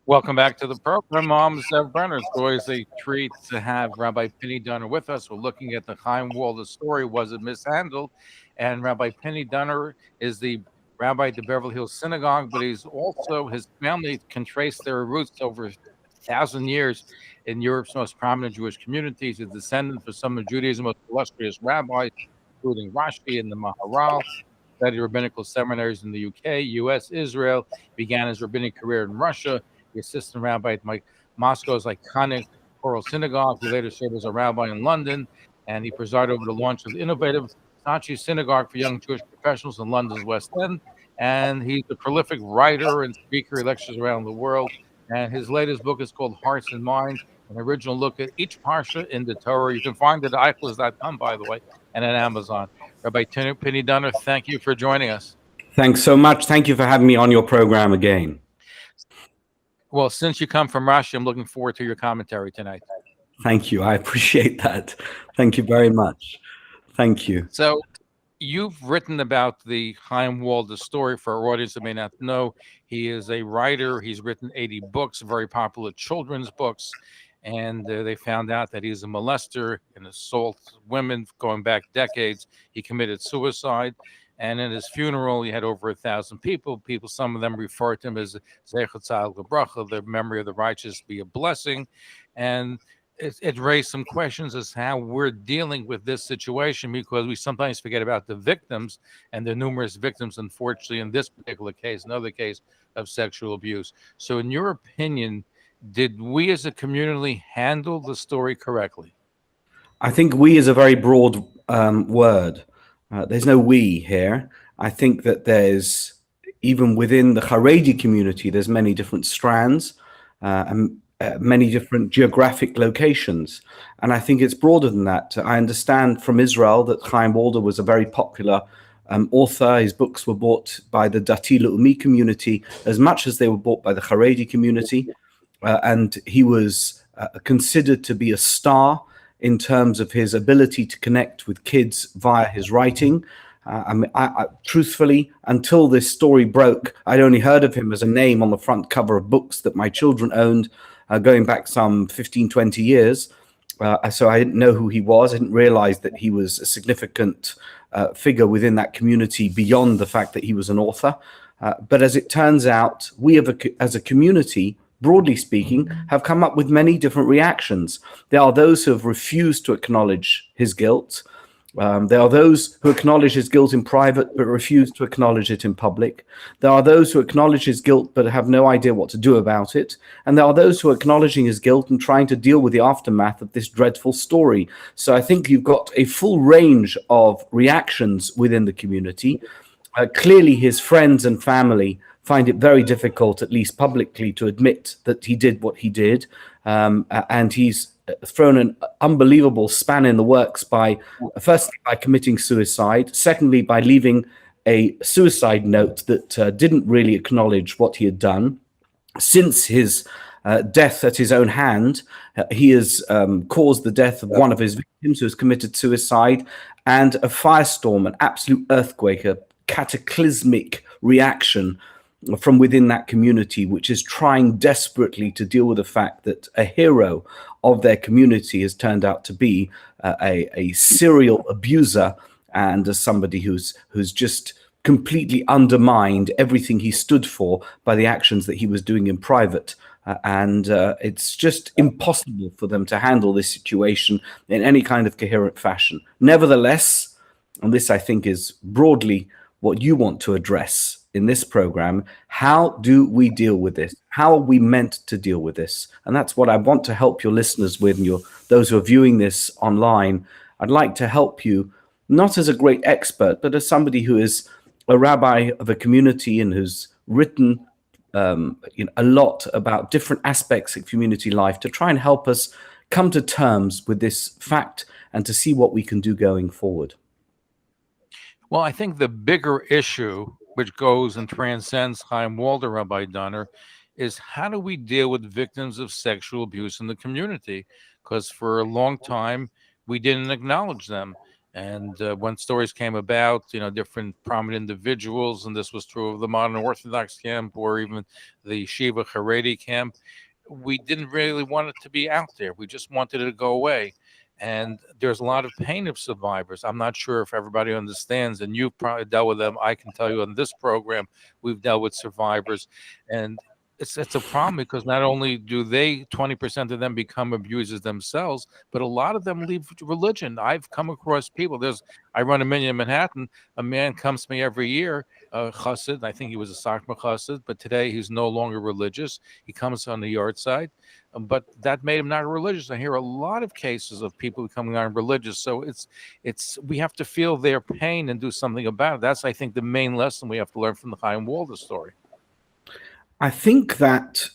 Welcome back to the program. I'm Zev Brenner. It's always a treat to have Rabbi Pini Dunner with us. We're looking at the Haim Walder story, Was It Mishandled? And Rabbi Pini Dunner is the rabbi at the Beverly Hills Synagogue, but he's also, his family can trace their roots over 1,000 years in Europe's most prominent Jewish communities. He's a descendant for some of Judaism's most illustrious rabbis, including Rashi and the Maharal. Studied rabbinical seminaries in the UK, US, Israel. Began his rabbinic career in Russia. The assistant rabbi at Moscow's iconic Choral Synagogue. He later served as a rabbi in London, and he presided over the launch of the innovative Saatchi Synagogue for young Jewish professionals in London's West End. And he's a prolific writer and speaker. He lectures around the world. And his latest book is called Hearts and Minds, an original look at each parsha in the Torah. You can find it at iClus.com, by the way, and at Amazon. Rabbi Pini Dunner, thank you for joining us. Thanks so much. Thank you for having me on your program again. Well, since you come from Rashi, I'm looking forward to your commentary tonight. Thank you. I appreciate that. Thank you very much. Thank you. So you've written about the Chaim Walder story. For our audience that may not know, he is a writer. He's written 80 books, very popular children's books. And they found out that he's a molester and assaults women going back decades. He committed suicide. And in his funeral, he had over 1,000 people. Some of them refer to him as Zecher Tzal Gebracha, the memory of the righteous be a blessing. And it raised some questions as to how we're dealing with this situation, because we sometimes forget about the victims and the numerous victims, unfortunately, in this particular case, another case of sexual abuse. So in your opinion, did we as a community handle the story correctly? I think we is a very broad word. There's no we here. I think that there's, even within the Haredi community, there's many different strands and many different geographic locations. And I think it's broader than that. I understand from Israel that Chaim Walder was a very popular author. His books were bought by the Dati Le'umi community as much as they were bought by the Haredi community. And he was considered to be a star in terms of his ability to connect with kids via his writing. I truthfully, until this story broke, I'd only heard of him as a name on the front cover of books that my children owned, going back some 15, 20 years. So I didn't know who he was. I didn't realize that he was a significant figure within that community beyond the fact that he was an author. But as it turns out, we as a community, broadly speaking, have come up with many different reactions. There are those who have refused to acknowledge his guilt. There are those who acknowledge his guilt in private but refuse to acknowledge it in public. There are those who acknowledge his guilt but have no idea what to do about it. And there are those who are acknowledging his guilt and trying to deal with the aftermath of this dreadful story. So I think you've got a full range of reactions within the community. Clearly, his friends and family find it very difficult, at least publicly, to admit that he did what he did. And he's thrown an unbelievable span in the works by, firstly, by committing suicide. Secondly, by leaving a suicide note that didn't really acknowledge what he had done. Since his death at his own hand, he has caused the death of one of his victims who has committed suicide, and a firestorm, an absolute earthquake, a cataclysmic reaction from within that community, which is trying desperately to deal with the fact that a hero of their community has turned out to be a serial abuser, and as somebody who's just completely undermined everything he stood for by the actions that he was doing in private. And it's just impossible for them to handle this situation in any kind of coherent fashion. Nevertheless, and this I think is broadly what you want to address in this program, how do we deal with this? How are we meant to deal with this? And that's what I want to help your listeners with, and those who are viewing this online. I'd like to help you, not as a great expert, but as somebody who is a rabbi of a community and who's written a lot about different aspects of community life, to try and help us come to terms with this fact and to see what we can do going forward. Well, I think the bigger issue, which goes and transcends Chaim Walder, Rabbi Dunner, is how do we deal with victims of sexual abuse in the community? Because for a long time, we didn't acknowledge them. And when stories came about, different prominent individuals, and this was true of the modern Orthodox camp or even the Shiva Haredi camp, we didn't really want it to be out there. We just wanted it to go away. And there's a lot of pain of survivors. I'm not sure if everybody understands, and you've probably dealt with them. I can tell you on this program, we've dealt with survivors, and it's a problem because not only do they 20% of them become abusers themselves, but a lot of them leave religion. I've come across people. I run a minyan in Manhattan. A man comes to me every year, chassid. I think he was a Sakma chassid, but today he's no longer religious. He comes on the yard side, but that made him not religious. I hear a lot of cases of people becoming unreligious. So it's we have to feel their pain and do something about it. That's, I think, the main lesson we have to learn from the Chaim Walder story. I think that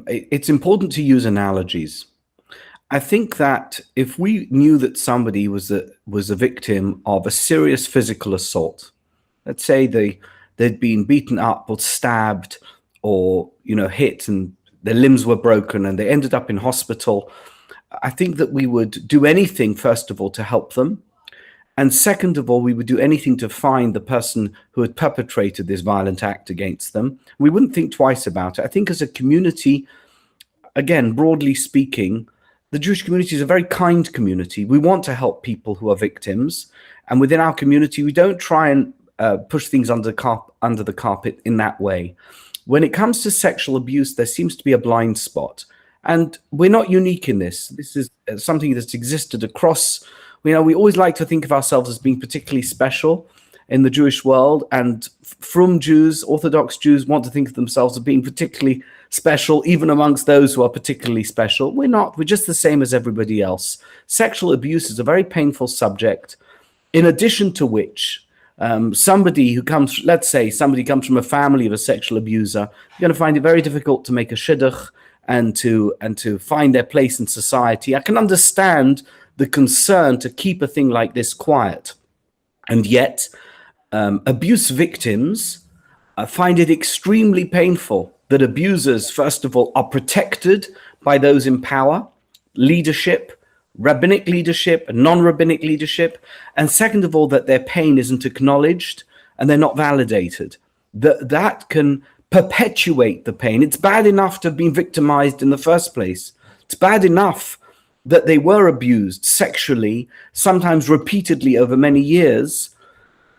it's important to use analogies. I think that if we knew that somebody was a victim of a serious physical assault, let's say they'd been beaten up or stabbed or hit and their limbs were broken and they ended up in hospital, I think that we would do anything, first of all, to help them. And second of all, we would do anything to find the person who had perpetrated this violent act against them. We wouldn't think twice about it. I think as a community, again, broadly speaking, the Jewish community is a very kind community. We want to help people who are victims. And within our community, we don't try and push things under the carpet in that way. When it comes to sexual abuse, there seems to be a blind spot. And we're not unique in this. This is something that's existed across. We always like to think of ourselves as being particularly special in the Jewish world, and from Jews, Orthodox Jews, want to think of themselves as being particularly special, even amongst those who are particularly special. We're not. We're just the same as everybody else. Sexual abuse is a very painful subject, in addition to which somebody comes from a family of a sexual abuser, you're going to find it very difficult to make a shidduch and to find their place in society. I can understand the concern to keep a thing like this quiet. And yet, abuse victims find it extremely painful that abusers, first of all, are protected by those in power, leadership, rabbinic leadership, non-rabbinic leadership, and second of all, that their pain isn't acknowledged and they're not validated. That can perpetuate the pain. It's bad enough to have been victimized in the first place. It's bad enough that they were abused sexually, sometimes repeatedly over many years.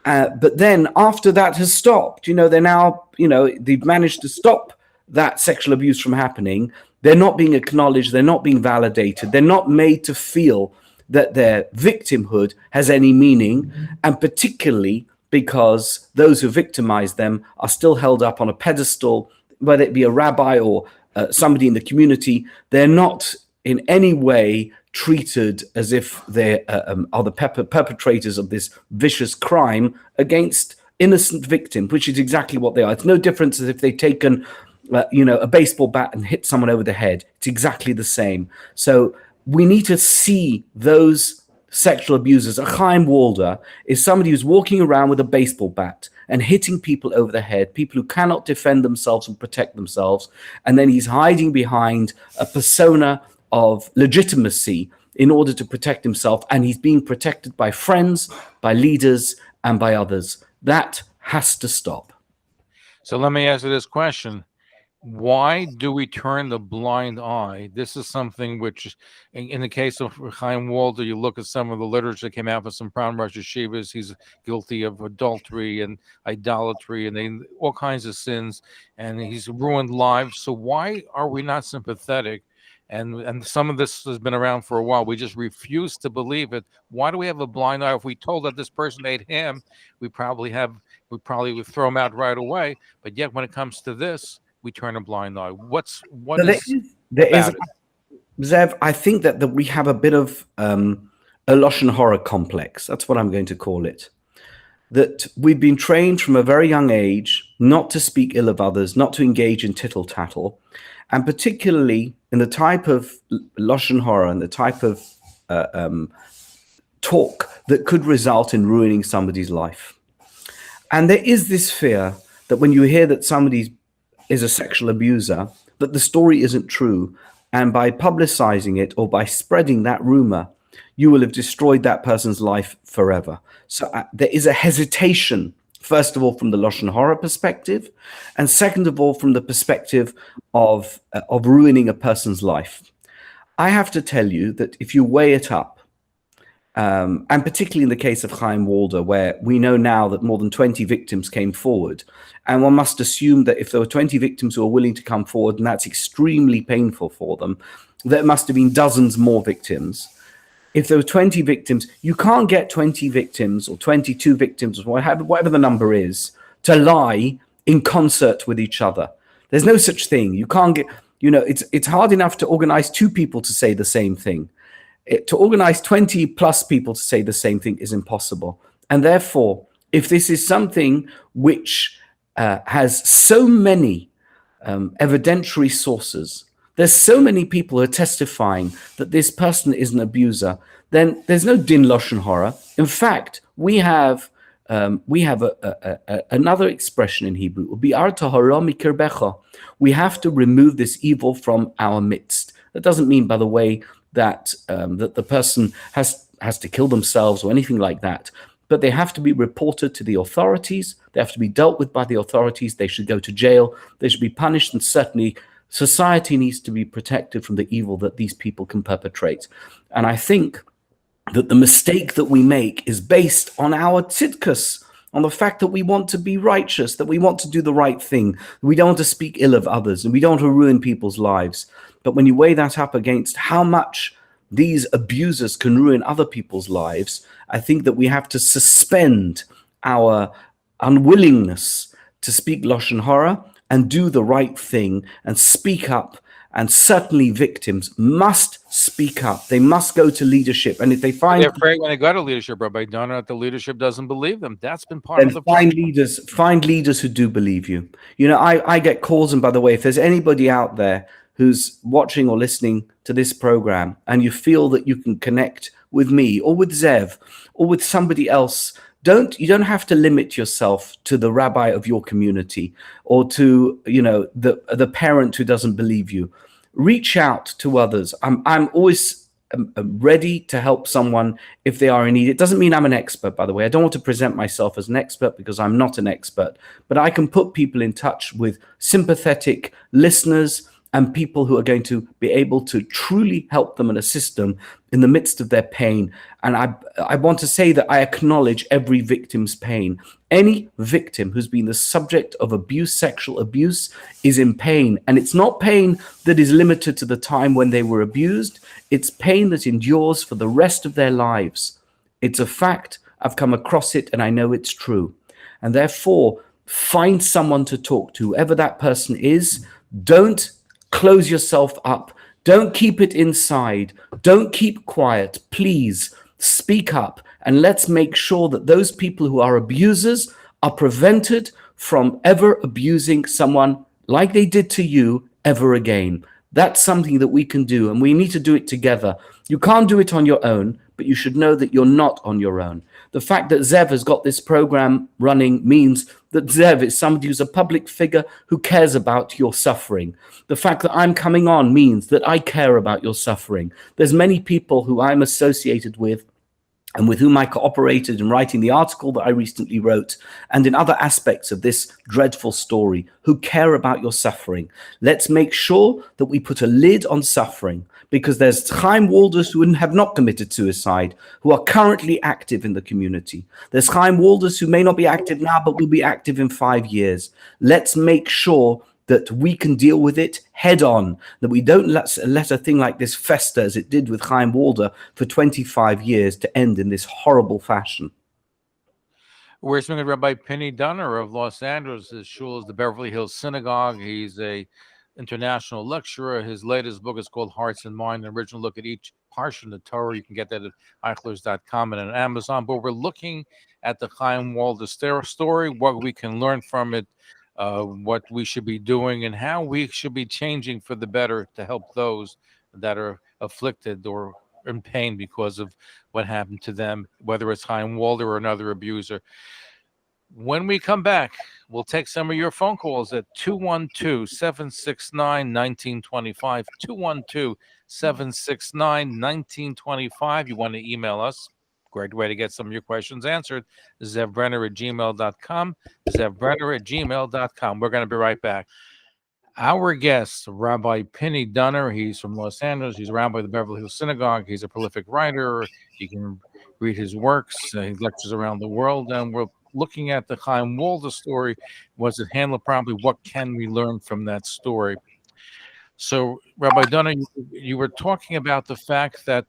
But then after that has stopped, they've managed to stop that sexual abuse from happening. They're not being acknowledged. They're not being validated. They're not made to feel that their victimhood has any meaning. And particularly because those who victimize them are still held up on a pedestal, whether it be a rabbi or somebody in the community. They're not in any way treated as if they are the perpetrators of this vicious crime against innocent victims, which is exactly what they are. It's no difference as if they've taken a baseball bat and hit someone over the head. It's exactly the same. So we need to see those sexual abusers. A Haim Walder is somebody who's walking around with a baseball bat and hitting people over the head, people who cannot defend themselves and protect themselves. And then he's hiding behind a persona of legitimacy in order to protect himself. And he's being protected by friends, by leaders, and by others. That has to stop. So let me ask you this question. Why do we turn the blind eye? This is something which, in the case of Chaim Walder, you look at some of the literature that came out for some prominent Rosh Yeshivas, he's guilty of adultery and idolatry and all kinds of sins, and he's ruined lives. So why are we not sympathetic? And some of this has been around for a while. We just refuse to believe it. Why do we have a blind eye? If we told that this person ate ham, we probably would throw him out right away. But yet when it comes to this, we turn a blind eye. Zev, I think that we have a bit of a Lashon Hara complex. That's what I'm going to call it. That we've been trained from a very young age not to speak ill of others, not to engage in tittle-tattle, and particularly in the type of Lashon Hara and the type of talk that could result in ruining somebody's life. And there is this fear that when you hear that somebody is a sexual abuser, that the story isn't true. And by publicizing it or by spreading that rumor, you will have destroyed that person's life forever. So there is a hesitation, first of all, from the Lashon Hara perspective, and second of all, from the perspective of ruining a person's life. I have to tell you that if you weigh it up, and particularly in the case of Chaim Walder, where we know now that more than 20 victims came forward, and one must assume that if there were 20 victims who are willing to come forward, and that's extremely painful for them, there must have been dozens more victims. If there were 20 victims, you can't get 20 victims or 22 victims, or whatever the number is, to lie in concert with each other. There's no such thing. You can't get, it's hard enough to organize two people to say the same thing. To organize 20 plus people to say the same thing is impossible. And therefore, if this is something which has so many evidentiary sources, there's so many people who are testifying that this person is an abuser, then there's no din lashon hara. In fact, we have another expression in Hebrew. Bi'arta hara mikirbecha. We have to remove this evil from our midst. That doesn't mean, by the way, that that the person has to kill themselves or anything like that. But they have to be reported to the authorities. They have to be dealt with by the authorities. They should go to jail. They should be punished, and certainly society needs to be protected from the evil that these people can perpetrate. And I think that the mistake that we make is based on our tzidkus, on the fact that we want to be righteous, that we want to do the right thing. We don't want to speak ill of others, and we don't want to ruin people's lives. But when you weigh that up against how much these abusers can ruin other people's lives, I think that we have to suspend our unwillingness to speak Lashon Hara and do the right thing and speak up. And certainly victims must speak up. They must go to leadership. And if they find... They're afraid when they go to leadership, Rabbi Dunner, that the leadership doesn't believe them. That's been part of the problem. Find leaders who do believe you. I get calls, and by the way, if there's anybody out there who's watching or listening to this program and you feel that you can connect with me or with Zev or with somebody else, you don't have to limit yourself to the rabbi of your community or to the parent who doesn't believe you. Reach out to others. I'm always ready to help someone if they are in need. It doesn't mean I'm an expert, by the way. I don't want to present myself as an expert because I'm not an expert, but I can put people in touch with sympathetic listeners and people who are going to be able to truly help them and assist them in the midst of their pain. And I want to say that I acknowledge every victim's pain. Any victim who's been the subject of abuse, sexual abuse, is in pain. And it's not pain that is limited to the time when they were abused. It's pain that endures for the rest of their lives. It's a fact. I've come across it and I know it's true. And therefore, find someone to talk to, whoever that person is. Don't close yourself up. Don't keep it inside. Don't keep quiet. Please speak up, and let's make sure that those people who are abusers are prevented from ever abusing someone like they did to you ever again. That's something that we can do, and we need to do it together. You can't do it on your own, but you should know that you're not on your own. The fact that Zev has got this program running means that Zev is somebody who's a public figure who cares about your suffering. The fact that I'm coming on means that I care about your suffering. There's many people who I'm associated with and with whom I cooperated in writing the article that I recently wrote, and in other aspects of this dreadful story, who care about your suffering. Let's make sure that we put a lid on suffering, because there's Chaim Walders who have not committed suicide, who are currently active in the community. There's Chaim Walders who may not be active now, but will be active in 5 years. Let's make sure that we can deal with it head on, that we don't let a thing like this fester as it did with Chaim Walder for 25 years to end in this horrible fashion. We're speaking with Rabbi Pini Dunner of Los Angeles. His shul is the Beverly Hills Synagogue. He's a international lecturer. His latest book is called Hearts and Mind, an original look at each parsha in the Torah. You can get that at eichlers.com and on Amazon. But we're looking at the Chaim Walder story, what we can learn from it, what we should be doing, and how we should be changing for the better to help those that are afflicted or in pain because of what happened to them, whether it's Haim Walder or another abuser. When we come back, we'll take some of your phone calls at 212-769-1925, 212-769-1925. You want to email us? Great way to get some of your questions answered. zevbrenner@gmail.com, zevbrenner@gmail.com. We're going to be right back. Our guest, Rabbi Pini Dunner, he's from Los Angeles. He's a rabbi of the Beverly Hills Synagogue. He's a prolific writer. You can read his works. He lectures around the world. And we're looking at the Chaim Walder story. Was it handled properly? What can we learn from that story? So, Rabbi Dunner, you were talking about the fact that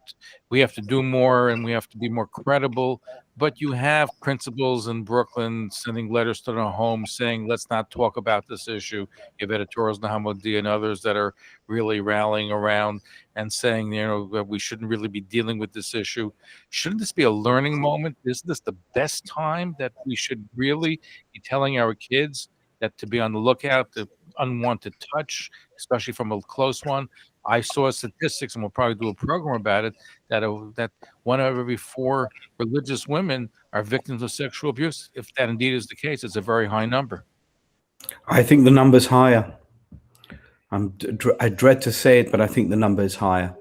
we have to do more and we have to be more credible, but you have principals in Brooklyn sending letters to their homes saying, let's not talk about this issue. You have editorials, Nahamudi and others that are really rallying around and saying, that we shouldn't really be dealing with this issue. Shouldn't this be a learning moment? Isn't this the best time that we should really be telling our kids that to be on the lookout, to unwanted touch, especially from a close one? I saw statistics, and we'll probably do a program about it, that that 1 out of every 4 religious women are victims of sexual abuse. If that indeed is the case, it's a very high number. I think the number's higher. I dread to say it, but I think the number is higher.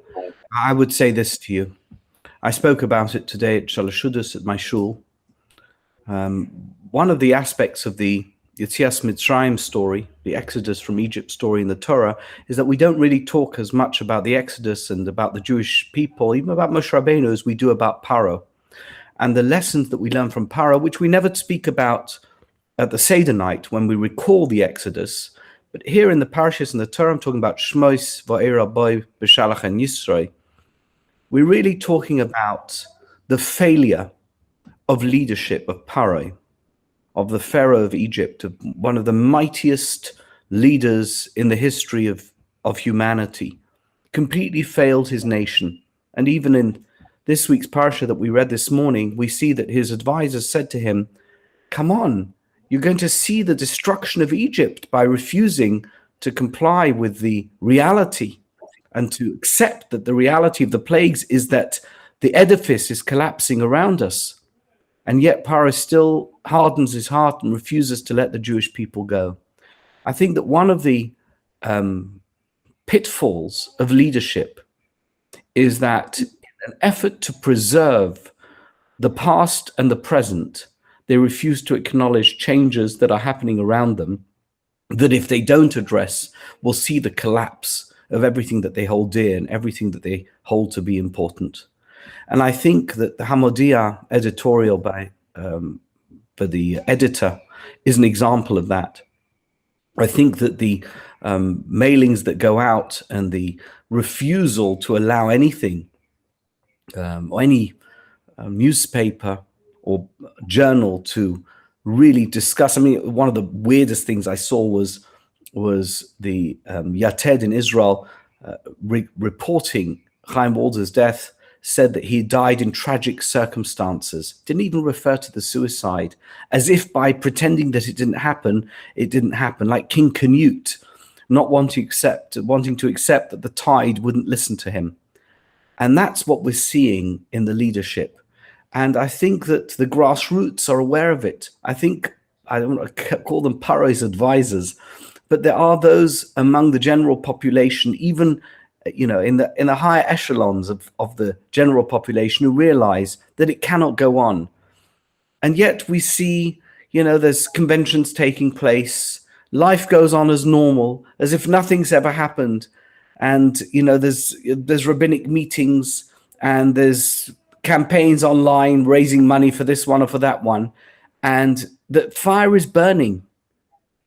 I would say this to you. I spoke about it today at Shalashudus at my shul. One of the aspects of the Yetzias Mitzrayim story, the Exodus from Egypt story in the Torah, is that we don't really talk as much about the Exodus and about the Jewish people, even about Moshe Rabbeinu, as we do about Paro. And the lessons that we learn from Paro, which we never speak about at the Seder night when we recall the Exodus. But here in the parashas in the Torah, I'm talking about Shmos, Va'era Boy, B'Shalach, and Yisroi. We're really talking about the failure of leadership of Paro, of the Pharaoh of Egypt, of one of the mightiest leaders in the history of humanity, completely failed his nation. And even in this week's parasha that we read this morning, we see that his advisors said to him, come on, you're going to see the destruction of Egypt by refusing to comply with the reality and to accept that the reality of the plagues is that the edifice is collapsing around us. And yet Paro still hardens his heart and refuses to let the Jewish people go. I think that one of the pitfalls of leadership is that in an effort to preserve the past and the present, they refuse to acknowledge changes that are happening around them, that if they don't address, will see the collapse of everything that they hold dear and everything that they hold to be important. And I think that the Hamodia editorial by the editor is an example of that. I think that the mailings that go out and the refusal to allow anything, or any newspaper or journal to really discuss. I mean, one of the weirdest things I saw was the Yated in Israel reporting Chaim Walder's death, said that he died in tragic circumstances, didn't even refer to the suicide, as if by pretending that it didn't happen, like King Canute, not wanting to accept that the tide wouldn't listen to him. And that's what we're seeing in the leadership. And I think that the grassroots are aware of it. I think, I don't want to call them Paro's advisors, but there are those among the general population, even in the higher echelons of the general population, who realize that it cannot go on. And yet we see, there's conventions taking place, life goes on as normal, as if nothing's ever happened. And, there's rabbinic meetings and there's campaigns online raising money for this one or for that one. And the fire is burning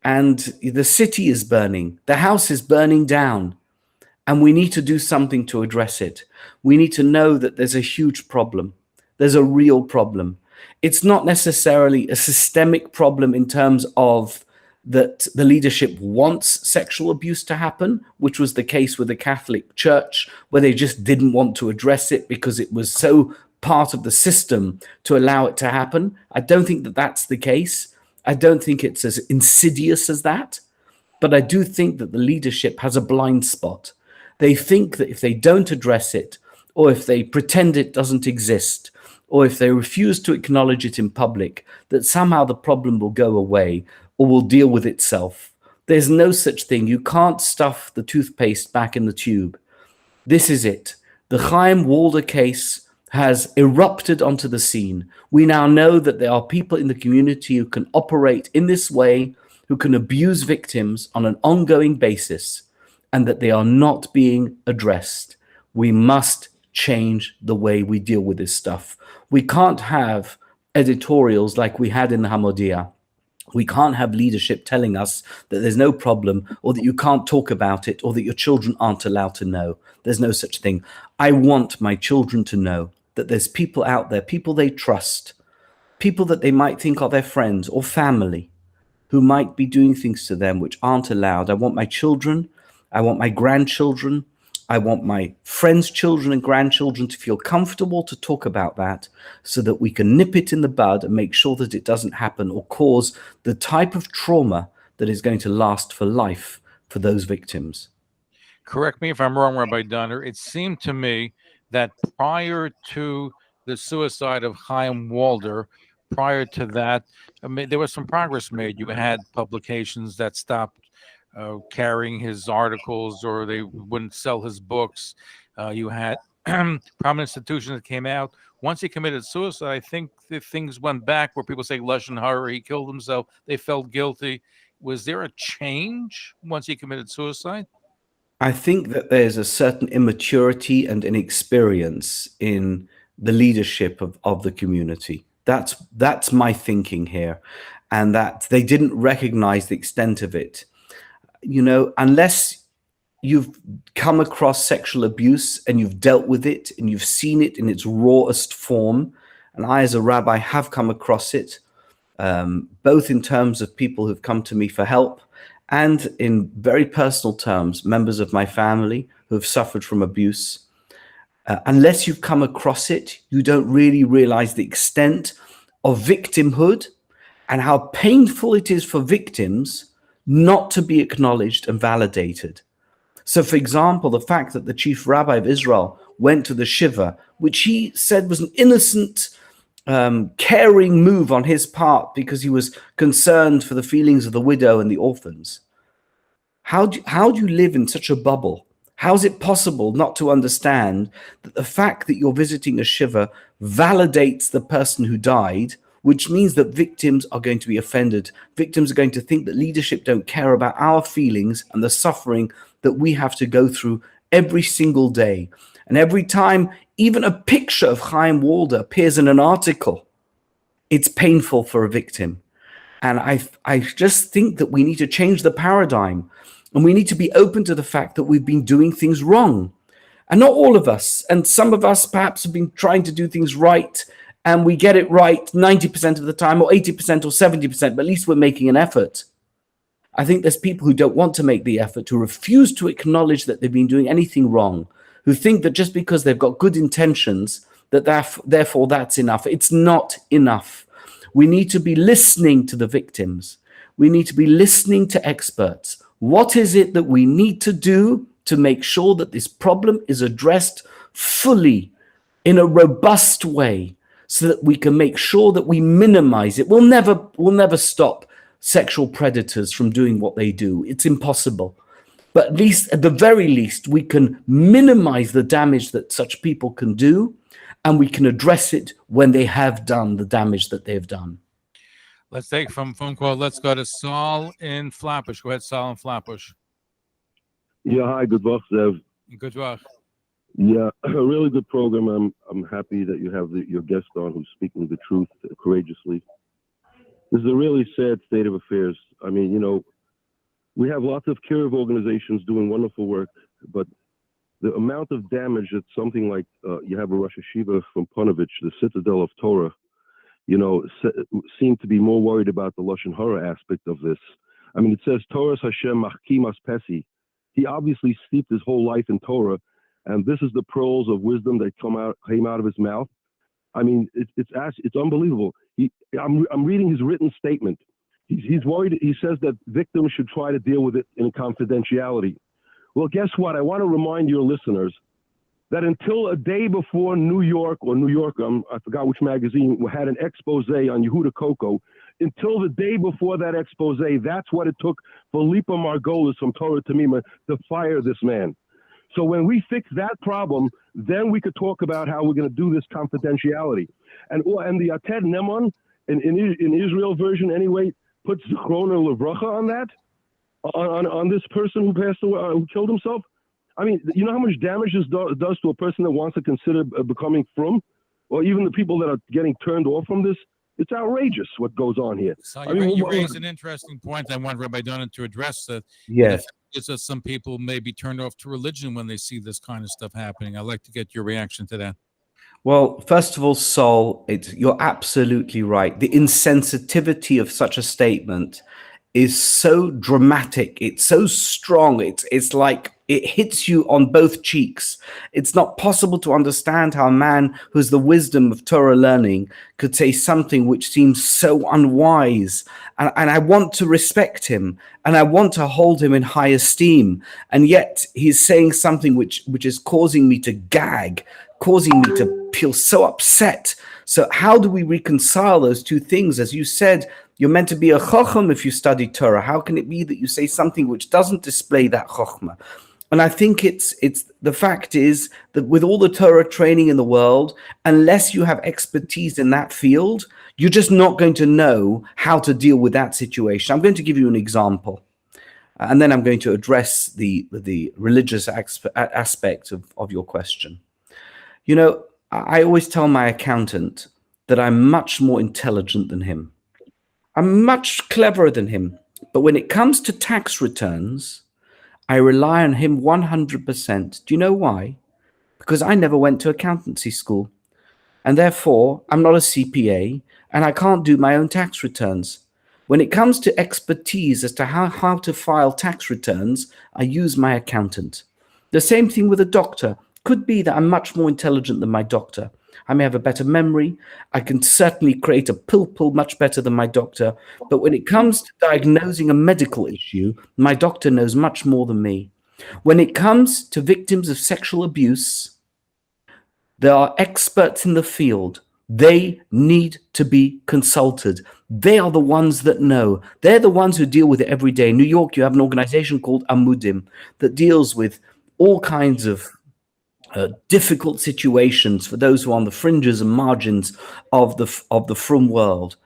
and the city is burning. The house is burning down. And we need to do something to address it. We need to know that there's a huge problem. There's a real problem. It's not necessarily a systemic problem in terms of that the leadership wants sexual abuse to happen, which was the case with the Catholic Church, where they just didn't want to address it because it was so part of the system to allow it to happen. I don't think that that's the case. I don't think it's as insidious as that. But I do think that the leadership has a blind spot. They think that if they don't address it, or if they pretend it doesn't exist, or if they refuse to acknowledge it in public, that somehow the problem will go away or will deal with itself. There's no such thing. You can't stuff the toothpaste back in the tube. This is it. The Chaim Walder case has erupted onto the scene. We now know that there are people in the community who can operate in this way, who can abuse victims on an ongoing basis, and that they are not being addressed. We must change the way we deal with this stuff. We can't have editorials like we had in the Hamodia. We can't have leadership telling us that there's no problem, or that you can't talk about it, or that your children aren't allowed to know. There's no such thing. I want my children to know that there's people out there, people they trust, people that they might think are their friends or family, who might be doing things to them which aren't allowed. I want my children, I want my grandchildren, I want my friends' children and grandchildren to feel comfortable to talk about that, so that we can nip it in the bud and make sure that it doesn't happen or cause the type of trauma that is going to last for life for those victims. Correct me if I'm wrong, Rabbi Dunner. It seemed to me that prior to the suicide of Haim Walder, prior to that, I mean, there was some progress made. You had publications that stopped carrying his articles, or they wouldn't sell his books. You had prominent institutions that came out. Once he committed suicide, I think the things went back where people say Lashon Hara, he killed himself. They felt guilty. Was there a change once he committed suicide? I think that there's a certain immaturity and inexperience in the leadership of the community. That's my thinking here, and that they didn't recognize the extent of it. You know, unless you've come across sexual abuse and you've dealt with it and you've seen it in its rawest form, and I as a rabbi have come across it, both in terms of people who've come to me for help and in very personal terms, members of my family who have suffered from abuse. Unless you've come across it, you don't really realize the extent of victimhood and how painful it is for victims not to be acknowledged and validated. So, for example, the fact that the chief rabbi of Israel went to the Shiva, which he said was an innocent, caring move on his part because he was concerned for the feelings of the widow and the orphans. How do you live in such a bubble? How is it possible not to understand that the fact that you're visiting a Shiva validates the person who died, which means that victims are going to be offended. Victims are going to think that leadership don't care about our feelings and the suffering that we have to go through every single day. And every time even a picture of Chaim Walder appears in an article, it's painful for a victim. And I just think that we need to change the paradigm, and we need to be open to the fact that we've been doing things wrong. And not all of us, and some of us perhaps have been trying to do things right, and we get it right 90% of the time, or 80% or 70%, but at least we're making an effort. I think there's people who don't want to make the effort, who refuse to acknowledge that they've been doing anything wrong, who think that just because they've got good intentions, that therefore that's enough. It's not enough. We need to be listening to the victims. We need to be listening to experts. What is it that we need to do to make sure that this problem is addressed fully in a robust way, so that we can make sure that we minimize it? We'll never stop sexual predators from doing what they do. It's impossible. But at the very least, we can minimize the damage that such people can do, and we can address it when they have done the damage that they've done. Let's take from phone call. Let's go to Saul in Flatbush. Go ahead, Saul in Flatbush. Yeah, hi, good luck, Zev. Good luck. Yeah, a really good program. I'm happy that you have your guest on who's speaking the truth courageously. This is a really sad state of affairs. I mean, you know, we have lots of kiruv organizations doing wonderful work, but the amount of damage that something like you have a Rosh Hashiva from Ponevezh, the Citadel of Torah, you know, seem to be more worried about the Lashon Hara aspect of this. I mean, it says Torah Hashem machkimas pesi. He obviously steeped his whole life in Torah, and this is the pearls of wisdom that came out of his mouth. I mean, it's unbelievable. I'm reading his written statement. He's worried. He says that victims should try to deal with it in confidentiality. Well, guess what? I want to remind your listeners that until a day before New York, I forgot which magazine, had an expose on Yehuda Coco, until the day before that expose, that's what it took for Lipa Margolis from Torah Tamima to fire this man. So when we fix that problem, then we could talk about how we're going to do this confidentiality. And the Ated Neman, in Israel version anyway, puts Zichrona Levracha on that, on this person who passed away, who killed himself. I mean, you know how much damage this does to a person that wants to consider becoming frum, or even the people that are getting turned off from this? It's outrageous what goes on here. So you raised an interesting point. I want Rabbi Dunner to address that. Yes. Is that some people may be turned off to religion when they see this kind of stuff happening. I'd like to get your reaction to that. Well, first of all, Sol, you're absolutely right. The insensitivity of such a statement is so dramatic. It's so strong. It's like it hits you on both cheeks. It's not possible to understand how a man who has the wisdom of Torah learning could say something which seems so unwise. And I want to respect him, and I want to hold him in high esteem. And yet he's saying something which is causing me to gag, causing me to feel so upset. So how do we reconcile those two things? As you said, you're meant to be a chacham if you study Torah. How can it be that you say something which doesn't display that chachma? And I think it's the fact is that with all the Torah training in the world, unless you have expertise in that field, you're just not going to know how to deal with that situation. I'm going to give you an example, and then I'm going to address the religious aspect of your question. You know, I always tell my accountant that I'm much more intelligent than him. I'm much cleverer than him. But when it comes to tax returns, I rely on him 100%. Do you know why? Because I never went to accountancy school. And therefore, I'm not a CPA, and I can't do my own tax returns. When it comes to expertise as to how to file tax returns, I use my accountant. The same thing with a doctor. Could be that I'm much more intelligent than my doctor. I may have a better memory. I can certainly create a pill much better than my doctor. But when it comes to diagnosing a medical issue, my doctor knows much more than me. When it comes to victims of sexual abuse, there are experts in the field. They need to be consulted. They are the ones that know. They're the ones who deal with it every day. In New York, you have an organization called Amudim that deals with all kinds of difficult situations for those who are on the fringes and margins of the frum world.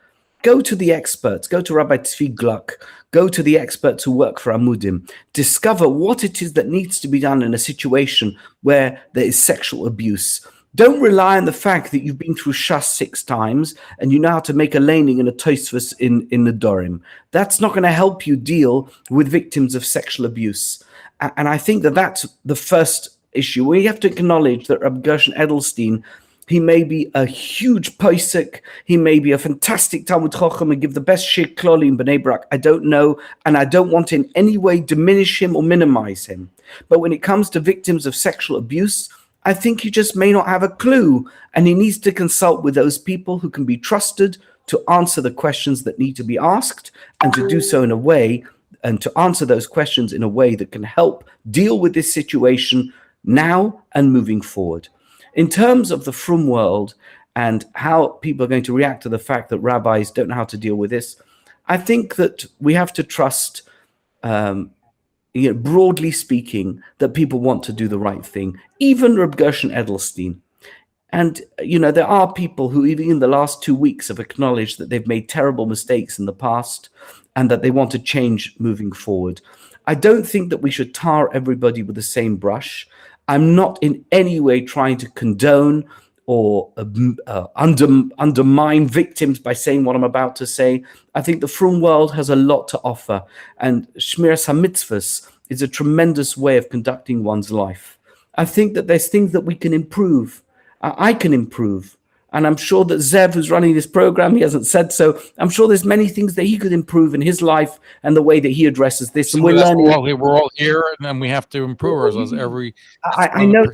Go to the experts. Go to Rabbi Tzvi Gluck. Go to the experts who work for Amudim. Discover what it is that needs to be done in a situation where there is sexual abuse. Don't rely on the fact that you've been through Shas 6 times and you know how to make a laning and a tosfos in the Dorim. That's not going to help you deal with victims of sexual abuse. And I think that that's the first issue. We have to acknowledge that Rabbi Gershon Edelstein, he may be a huge posek, he may be a fantastic Talmud Chacham and give the best shir kloli in Bnei Brak. I don't know, and I don't want to in any way diminish him or minimize him. But when it comes to victims of sexual abuse, I think he just may not have a clue, and he needs to consult with those people who can be trusted to answer the questions that need to be asked, and to do so in a way, and to answer those questions in a way that can help deal with this situation now and moving forward. In terms of the frum world and how people are going to react to the fact that rabbis don't know how to deal with this, I think that we have to trust, broadly speaking, that people want to do the right thing. Even Reb Gershon Edelstein. And, there are people who even in the last 2 weeks have acknowledged that they've made terrible mistakes in the past and that they want to change moving forward. I don't think that we should tar everybody with the same brush. I'm not in any way trying to condone or undermine victims by saying what I'm about to say. I think the frum world has a lot to offer, and Shmiras HaMitzvahs is a tremendous way of conducting one's life. I think that there's things that we can improve. I can improve. And I'm sure that Zev, who's running this program, he hasn't said so. I'm sure there's many things that he could improve in his life and the way that he addresses this. And we're learning. We're all here, and then we have to improve ourselves every. I know.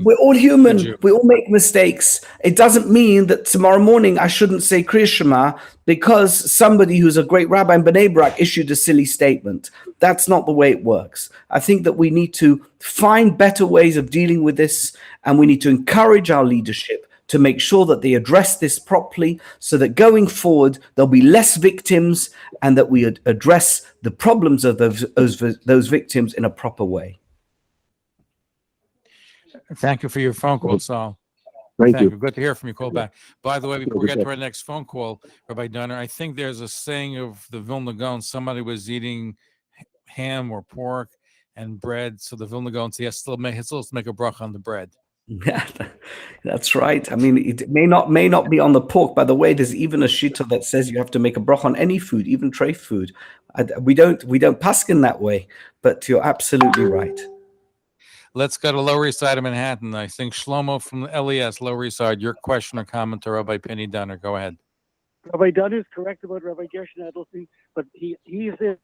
We're all Did human. you? We all make mistakes. It doesn't mean that tomorrow morning I shouldn't say Kriya Shema because somebody who's a great rabbi in Bnei Brak issued a silly statement. That's not the way it works. I think that we need to find better ways of dealing with this, and we need to encourage our leadership to make sure that they address this properly so that going forward there'll be less victims and that we address the problems of those victims in a proper way. Thank you for your phone call, Saul. Thank you. Good to hear from you. Call back. By the way, before we Good get to day. our next phone call, Rabbi Dunner, I think there's a saying of the Vilna Gaon. Somebody was eating ham or pork and bread, so the Vilna Gaon said, "Yes, he still has to make a bracha on the bread." Yeah, that's right. I mean, it may not be on the pork. By the way, there's even a shita that says you have to make a bracha on any food, even tray food. We don't paskin that way, but you're absolutely right. Let's go to Lower East Side of Manhattan. I think Shlomo from LES, Lower East Side. Your question or comment to Rabbi Pini Dunner. Go ahead. Rabbi Dunner is correct about Rabbi Gershon Edelstein, but he's a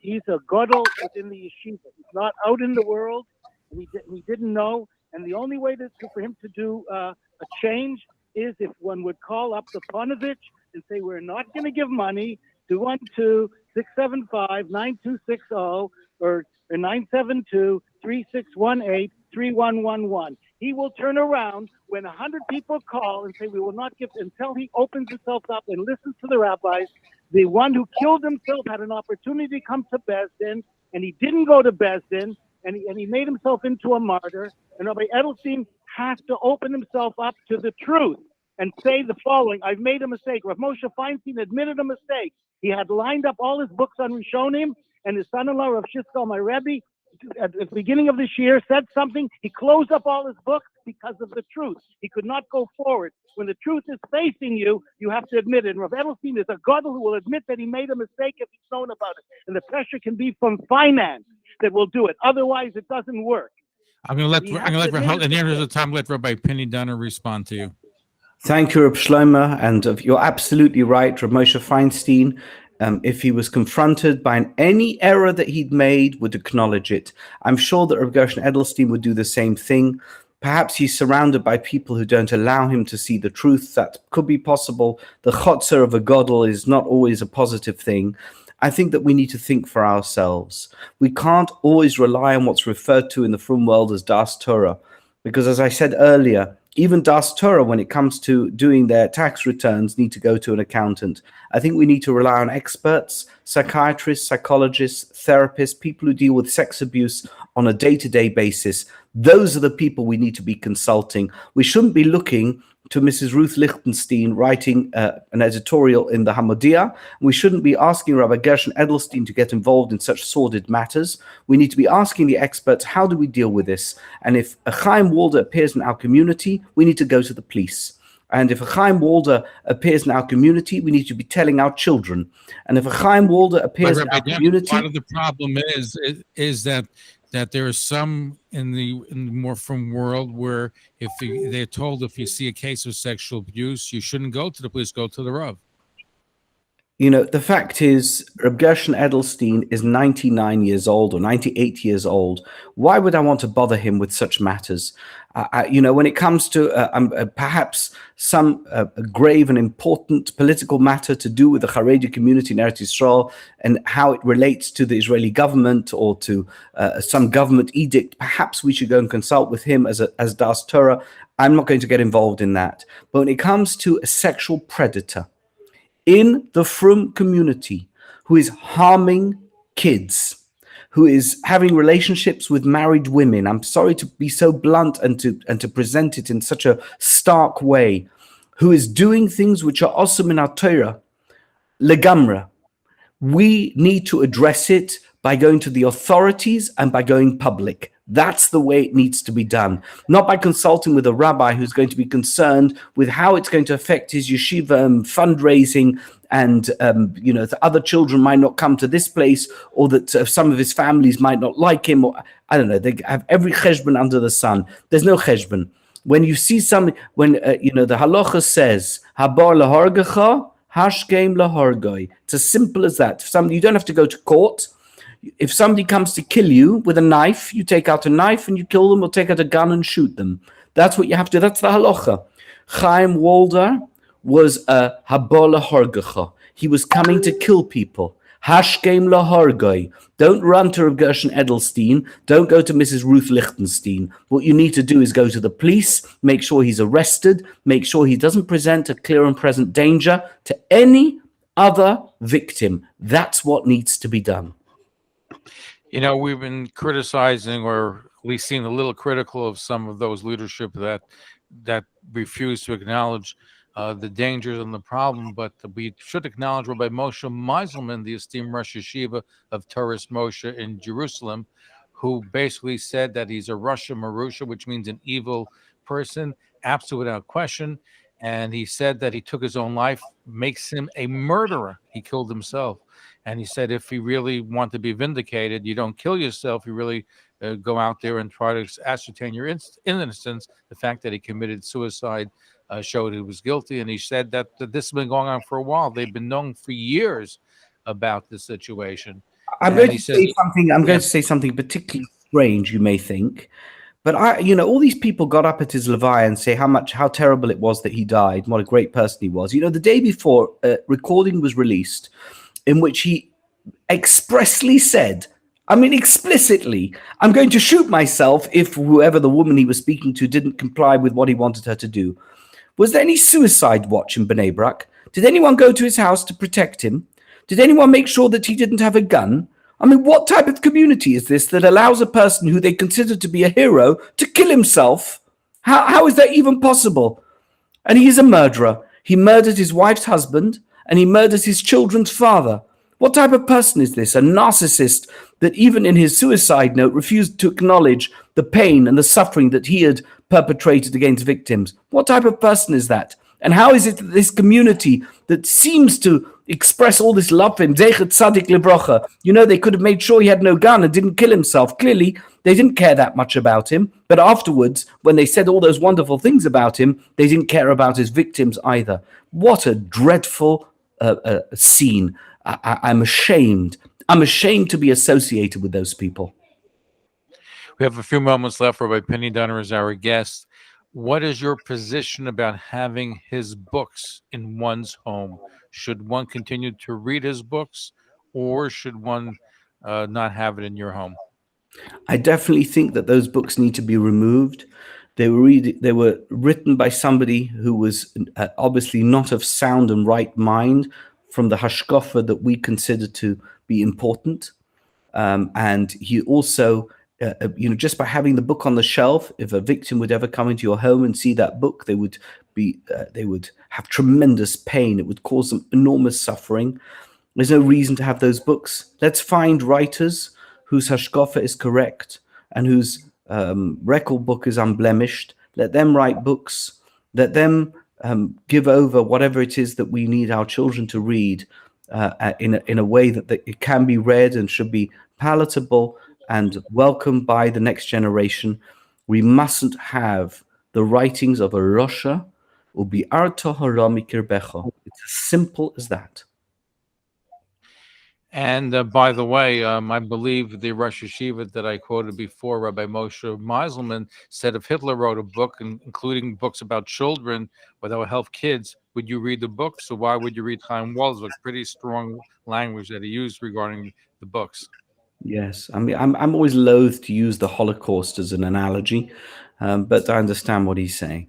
gadol within the yeshiva. He's not out in the world, and he didn't know. And the only way for him to do a change is if one would call up the Panovich and say, we're not going to give money, 212-675-9260 or 972-3618-3111. He will turn around when 100 people call and say, we will not give, until he opens himself up and listens to the rabbis. The one who killed himself had an opportunity to come to Beis Din, and he didn't go to Beis Din, and he made himself into a martyr. And Rabbi Edelstein has to open himself up to the truth and say the following: I've made a mistake. Rav Moshe Feinstein admitted a mistake. He had lined up all his books on Rishonim, and his son-in-law, Rav Shishko, my Rebbe, at the beginning of this year, said something. He closed up all his books because of the truth. He could not go forward. When the truth is facing you, you have to admit it. And Rav Edelstein is a gadol who will admit that he made a mistake if he's known about it. And the pressure can be from finance that will do it. Otherwise, it doesn't work. I'm going to let in the interest of time, let Rabbi Pini Dunner respond to you. Thank you, Reb Shlomo, and you're absolutely right, Reb Moshe Feinstein. If he was confronted by any error that he'd made, would acknowledge it. I'm sure that Reb Gershon Edelstein would do the same thing. Perhaps he's surrounded by people who don't allow him to see the truth. That could be possible. The chotzer of a gadol is not always a positive thing. I think that we need to think for ourselves. We can't always rely on what's referred to in the frum world as Das Torah, because as I said earlier, even Das Torah, when it comes to doing their tax returns, need to go to an accountant. I think we need to rely on experts, psychiatrists, psychologists, therapists, people who deal with sex abuse on a day-to-day basis. Those are the people we need to be consulting. We shouldn't be looking to Mrs. Ruth Lichtenstein writing an editorial in the Hamodia. We shouldn't be asking Rabbi Gershon Edelstein to get involved in such sordid matters. We need to be asking the experts, how do we deal with this? And if a Chaim Walder appears in our community, we need to go to the police. And if a Chaim Walder appears in our community, we need to be telling our children. And if a Chaim Walder appears in our community... Part of the problem is that there is some in the more from world where if they're told if you see a case of sexual abuse, you shouldn't go to the police, go to the Rav. You know, the fact is, Reb Gershon Edelstein is 99 years old or 98 years old. Why would I want to bother him with such matters? When it comes to perhaps some grave and important political matter to do with the Haredi community in Eretz Yisrael and how it relates to the Israeli government or to some government edict, perhaps we should go and consult with him as Das Torah. I'm not going to get involved in that. But when it comes to a sexual predator in the frum community who is harming kids, who is having relationships with married women, I'm sorry to be so blunt and to present it in such a stark way, who is doing things which are awesome in our Torah, legamra, we need to address it by going to the authorities and by going public. That's the way it needs to be done, not by consulting with a rabbi who's going to be concerned with how it's going to affect his yeshiva and fundraising, and the other children might not come to this place, or that some of his families might not like him, or I don't know. They have every cheshbon under the sun. There's no cheshbon. When you see something, when the halacha says habar lahorgecha hashkem lahorgoi, it's as simple as that. You don't have to go to court. If somebody comes to kill you with a knife, you take out a knife and you kill them, or take out a gun and shoot them. That's what you have to do. That's the halacha. Chaim Walder was a habola horgacha. He was coming to kill people. Hashkem lahorgoi. Don't run to Rav Gershon Edelstein. Don't go to Mrs. Ruth Lichtenstein. What you need to do is go to the police, make sure he's arrested, make sure he doesn't present a clear and present danger to any other victim. That's what needs to be done. You know, we've been criticizing, or at least seen a little critical of some of those leadership that refuse to acknowledge the dangers and the problem, but we should acknowledge Rabbi Moshe Meiselman, the esteemed Rosh Yeshiva of Torah Moshe in Jerusalem, who basically said that he's a Rasha Marusha, which means an evil person, absolutely without question. And he said that he took his own life, makes him a murderer. He killed himself. And he said, if you really want to be vindicated, you don't kill yourself. You really go out there and try to ascertain your innocence. The fact that he committed suicide showed he was guilty. And he said that this has been going on for a while. They've been known for years about this situation. I'm going to say something particularly strange, you may think. But all these people got up at his levaya and say how terrible it was that he died, and what a great person he was. The day before, a recording was released in which he expressly said, explicitly, I'm going to shoot myself if whoever the woman he was speaking to didn't comply with what he wanted her to do. Was there any suicide watch in Bnei Brak? Did anyone go to his house to protect him? Did anyone make sure that he didn't have a gun? What type of community is this that allows a person who they consider to be a hero to kill himself? How is that even possible? And he is a murderer. He murdered his wife's husband, and he murders his children's father. What type of person is this? A narcissist that even in his suicide note refused to acknowledge the pain and the suffering that he had perpetrated against victims. What type of person is that? And how is it that this community that seems to express all this love for him, Zeichet Tzadik Librocha, they could have made sure he had no gun and didn't kill himself. Clearly, they didn't care that much about him. But afterwards, when they said all those wonderful things about him, they didn't care about his victims either. What a dreadful scene. I'm ashamed. I'm ashamed to be associated with those people. We have a few moments left. Rabbi Pini Dunner is our guest. What is your position about having his books in one's home? Should one continue to read his books, or should one not have it in your home? I definitely think that those books need to be removed. They were written by somebody who was obviously not of sound and right mind from the hashkafa that we consider to be important. And he also, just by having the book on the shelf, if a victim would ever come into your home and see that book, they would have tremendous pain. It would cause them enormous suffering. There's no reason to have those books. Let's find writers whose hashkafa is correct and whose record book is unblemished. Let them write books. Let them give over whatever it is that we need our children to read in a way that it can be read and should be palatable and welcomed by the next generation. We mustn't have the writings of a Rasha or bi'arta hara mikirbecha. It's as simple as that. And by the way, I believe the Rosh Yeshiva that I quoted before, Rabbi Moshe Meiselman, said if Hitler wrote a book, including books about children, where that would help kids, would you read the book? So why would you read Haim Walder's book? Pretty strong language that he used regarding the books. Yes, I'm always loath to use the Holocaust as an analogy, but I understand what he's saying.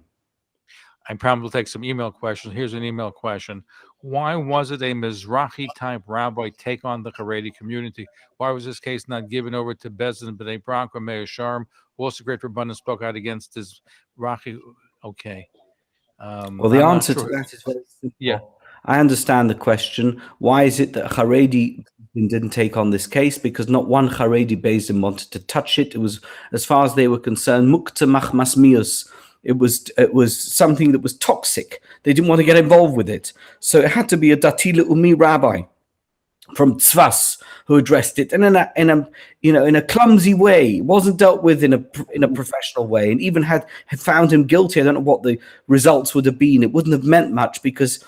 I promise we'll take some email questions. Here's an email question. Why was it a Mizrahi-type rabbi take on the Haredi community? Why was this case not given over to Bezdin B'nai Brak or Meir Sharm, who also great Rabbanan spoke out against this Rachi? Okay. Well, the answer to that is very simple. Yeah. I understand the question. Why is it that Haredi didn't take on this case? Because not one Haredi Bezdin wanted to touch it. It was, as far as they were concerned, mukta machmas mius. It was something that was toxic. They didn't want to get involved with it. So it had to be a Dati Le'umi rabbi from Tzvas who addressed it, and in a clumsy way. It wasn't dealt with in a professional way, and even had found him guilty. I don't know what the results would have been. It wouldn't have meant much because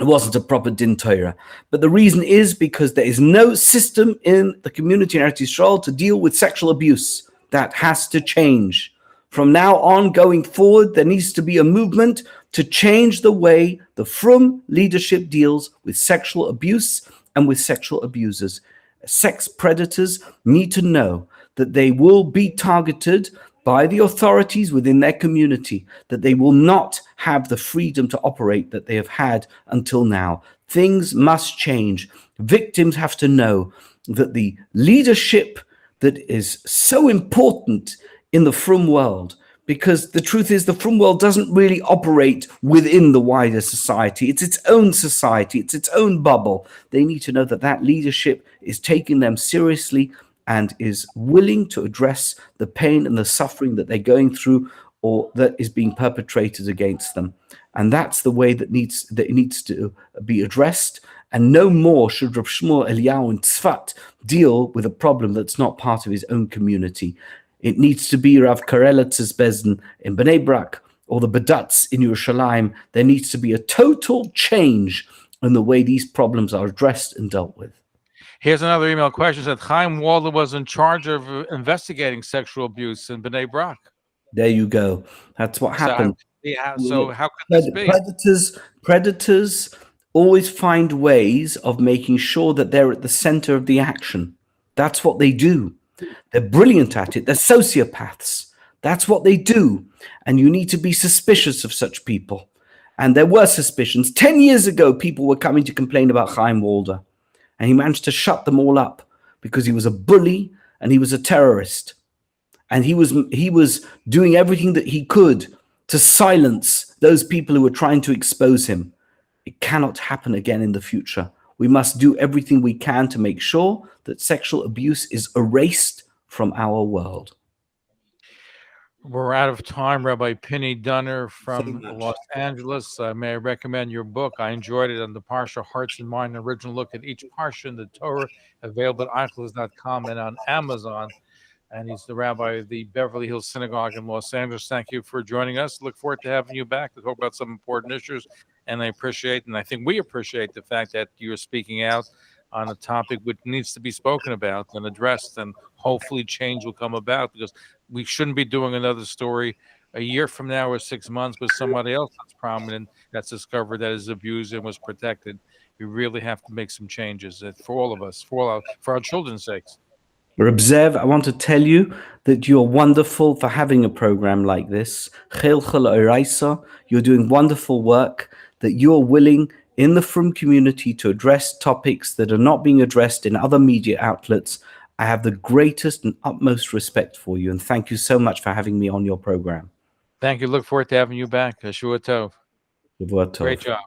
it wasn't a proper din Torah. But the reason is because there is no system in the community in Eretz Yisrael to deal with sexual abuse. That has to change. From now on, going forward, there needs to be a movement to change the way the frum leadership deals with sexual abuse and with sexual abusers. Sex predators need to know that they will be targeted by the authorities within their community, that they will not have the freedom to operate that they have had until now. Things must change. Victims have to know that the leadership that is so important in the frum world, because the truth is the frum world doesn't really operate within the wider society. It's its own society. It's its own bubble. They need to know that that leadership is taking them seriously and is willing to address the pain and the suffering that they're going through or that is being perpetrated against them. And that's the way that it needs to be addressed. And no more should Rav Shmuel Eliyahu in Tzfat deal with a problem that's not part of his own community. It needs to be Rav Karelitz's Bezdin in Bnei Brak or the Badatz in Yerushalayim. There needs to be a total change in the way these problems are addressed and dealt with. Here's another email question. That Chaim Walder was in charge of investigating sexual abuse in Bnei Brak. There you go. That's what happened. So how could this be? Predators always find ways of making sure that they're at the center of the action. That's what they do. They're brilliant at it. They're sociopaths. That's what they do. And you need to be suspicious of such people. And there were suspicions. 10 years ago, people were coming to complain about Chaim Walder. And he managed to shut them all up because he was a bully and he was a terrorist. And he was doing everything that he could to silence those people who were trying to expose him. It cannot happen again in the future. We must do everything we can to make sure that sexual abuse is erased from our world. We're out of time. Rabbi Pini Dunner from Los Angeles. May I recommend your book? I enjoyed it on the Parsha Hearts and Mind, an original look at each Parsha in the Torah, available at iClus.com and on Amazon. And he's the rabbi of the Beverly Hills Synagogue in Los Angeles. Thank you for joining us. Look forward to having you back to talk about some important issues. And I appreciate, and I think we appreciate the fact that you're speaking out on a topic which needs to be spoken about and addressed, and hopefully change will come about, because we shouldn't be doing another story a year from now or 6 months with somebody else that's prominent, that's discovered that is abused and was protected. We really have to make some changes for all of us, for our children's sakes. Reb Zev, I want to tell you that you're wonderful for having a program like this. You're doing wonderful work, that you're willing in the frum community to address topics that are not being addressed in other media outlets. I have the greatest and utmost respect for you, and thank you so much for having me on your program. Thank you. Look forward to having you back. Shavua Tov. Great job.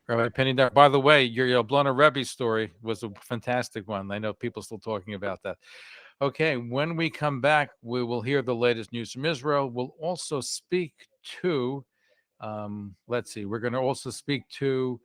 Rabbi Pini Dunner. By the way, your Yablona Rebbe story was a fantastic one. I know people still talking about that. Okay, when we come back, we will hear the latest news from Israel. We'll also speak to, we're going to also speak to